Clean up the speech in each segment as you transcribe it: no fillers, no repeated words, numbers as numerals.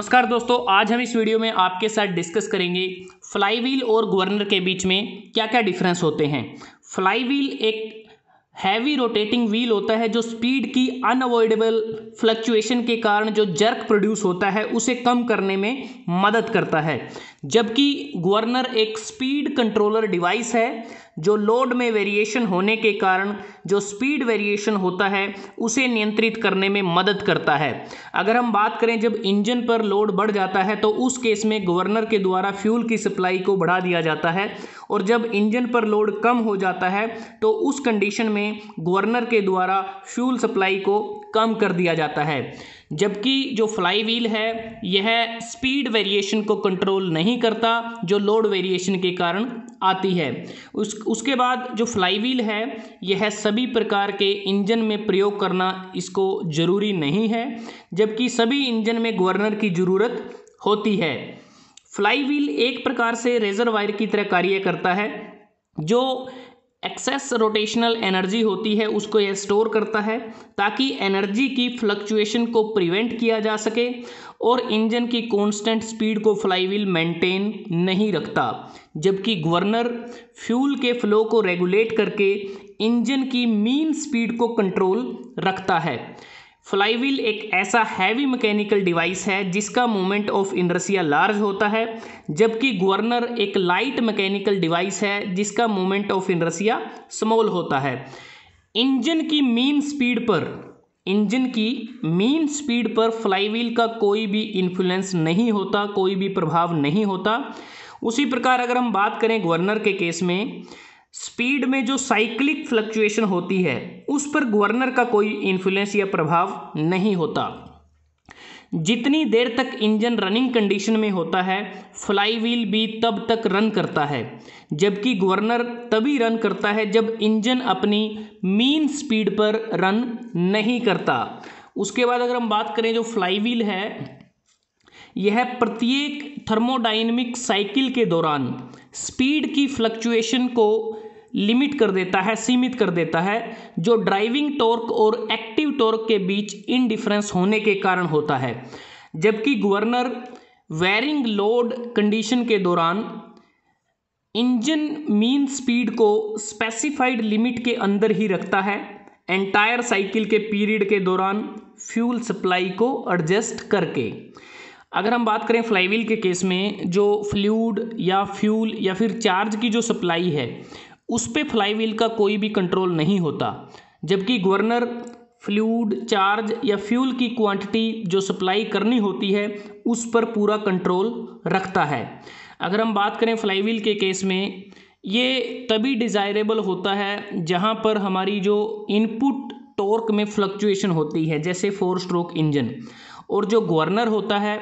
नमस्कार दोस्तों, आज हम इस वीडियो में आपके साथ डिस्कस करेंगे फ्लाईव्हील और गवर्नर के बीच में क्या क्या डिफरेंस होते हैं। फ्लाईव्हील एक हैवी रोटेटिंग व्हील होता है जो स्पीड की अनअवॉइडेबल फ्लक्चुएशन के कारण जो जर्क प्रोड्यूस होता है उसे कम करने में मदद करता है, जबकि गवर्नर एक स्पीड कंट्रोलर डिवाइस है जो लोड में वेरिएशन होने के कारण जो स्पीड वेरिएशन होता है उसे नियंत्रित करने में मदद करता है। अगर हम बात करें जब इंजन पर लोड बढ़ जाता है तो उस केस में गवर्नर के द्वारा फ्यूल की सप्लाई को बढ़ा दिया जाता है, और जब इंजन पर लोड कम हो जाता है तो उस कंडीशन में गवर्नर के द्वारा फ्यूल सप्लाई को कम कर दिया जाता है। जबकि जो फ्लाईव्हील है यह स्पीड वेरिएशन को कंट्रोल नहीं करता जो लोड वेरिएशन के कारण आती है। उसके बाद जो फ्लाईव्हील है यह सभी प्रकार के इंजन में प्रयोग करना इसको ज़रूरी नहीं है, जबकि सभी इंजन में गवर्नर की ज़रूरत होती है। फ्लाईव्हील एक प्रकार से रेजर वायर की तरह कार्य करता है, जो एक्सेस रोटेशनल एनर्जी होती है उसको यह स्टोर करता है ताकि एनर्जी की फ्लक्चुएशन को प्रिवेंट किया जा सके, और इंजन की कांस्टेंट स्पीड को फ्लाईव्हील मेंटेन नहीं रखता, जबकि गवर्नर फ्यूल के फ्लो को रेगुलेट करके इंजन की मीन स्पीड को कंट्रोल रखता है। फ्लाईव्हील एक ऐसा हैवी मैकेनिकल डिवाइस है जिसका मोमेंट ऑफ इनर्शिया लार्ज होता है, जबकि गवर्नर एक लाइट मैकेनिकल डिवाइस है जिसका मोमेंट ऑफ इनर्शिया स्मॉल होता है। इंजन की मीन स्पीड पर फ्लाईव्हील का कोई भी इन्फ्लुएंस नहीं होता, कोई भी प्रभाव नहीं होता। उसी प्रकार अगर हम बात करें गवर्नर के केस में, स्पीड में जो साइक्लिक फ्लक्चुएशन होती है उस पर गवर्नर का कोई इन्फ्लुएंस या प्रभाव नहीं होता। जितनी देर तक इंजन रनिंग कंडीशन में होता है फ्लाईव्हील भी तब तक रन करता है, जबकि गवर्नर तभी रन करता है जब इंजन अपनी मीन स्पीड पर रन नहीं करता। उसके बाद अगर हम बात करें जो फ्लाईव्हील है यह प्रत्येक थर्मोडायनेमिक साइकिल के दौरान स्पीड की फ्लक्चुएशन को लिमिट कर देता है, सीमित कर देता है, जो ड्राइविंग टॉर्क और एक्टिव टॉर्क के बीच इनडिफरेंस होने के कारण होता है। जबकि गवर्नर वेरिंग लोड कंडीशन के दौरान इंजन मीन स्पीड को स्पेसिफाइड लिमिट के अंदर ही रखता है, एंटायर साइकिल के पीरियड के दौरान फ्यूल सप्लाई को एडजस्ट करके। अगर हम बात करें फ्लाईव्हील के केस में, जो फ्लूइड या फ्यूल या फिर चार्ज की जो सप्लाई है उस पे फ्लाईव्हील का कोई भी कंट्रोल नहीं होता, जबकि गवर्नर फ्लूइड, चार्ज या फ्यूल की क्वांटिटी जो सप्लाई करनी होती है उस पर पूरा कंट्रोल रखता है। अगर हम बात करें फ्लाईव्हील के केस में, ये तभी डिज़ायरेबल होता है जहाँ पर हमारी जो इनपुट टॉर्क में फ्लक्चुएशन होती है, जैसे 4 स्ट्रोक इंजन, और जो गवर्नर होता है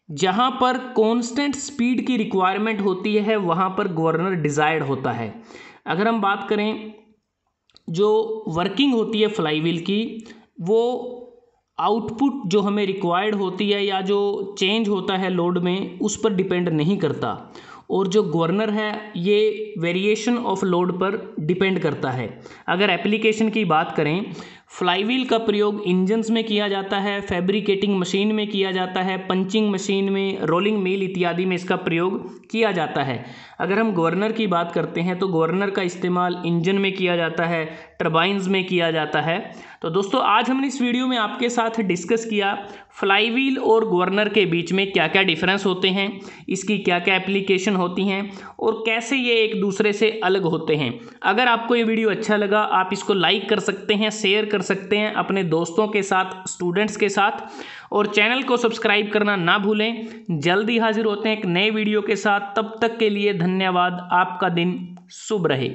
जहाँ पर कांस्टेंट स्पीड की रिक्वायरमेंट होती है वहाँ पर गवर्नर डिज़ायर्ड होता है। अगर हम बात करें जो वर्किंग होती है फ्लाईव्हील की, वो आउटपुट जो हमें रिक्वायर्ड होती है या जो चेंज होता है लोड में उस पर डिपेंड नहीं करता, और जो गवर्नर है ये वेरिएशन ऑफ लोड पर डिपेंड करता है। अगर एप्लीकेशन की बात करें, फ्लाईव्हील का प्रयोग इंजन्स में किया जाता है, फैब्रिकेटिंग मशीन में किया जाता है, पंचिंग मशीन में, रोलिंग मिल इत्यादि में इसका प्रयोग किया जाता है। अगर हम गवर्नर की बात करते हैं तो गवर्नर का इस्तेमाल इंजन में किया जाता है, टरबाइन्स में किया जाता है। तो दोस्तों आज हमने इस वीडियो में आपके साथ डिस्कस किया फ्लाईव्हील और गवर्नर के बीच में क्या क्या डिफरेंस होते हैं, इसकी क्या क्या एप्लीकेशन होती हैं और कैसे ये एक दूसरे से अलग होते हैं। अगर आपको ये वीडियो अच्छा लगा आप इसको लाइक कर सकते हैं, शेयर कर सकते हैं अपने दोस्तों के साथ, स्टूडेंट्स के साथ, और चैनल को सब्सक्राइब करना ना भूलें। जल्दी हाजिर होते हैं एक नए वीडियो के साथ, तब तक के लिए धन्यवाद। आपका दिन शुभ रहे।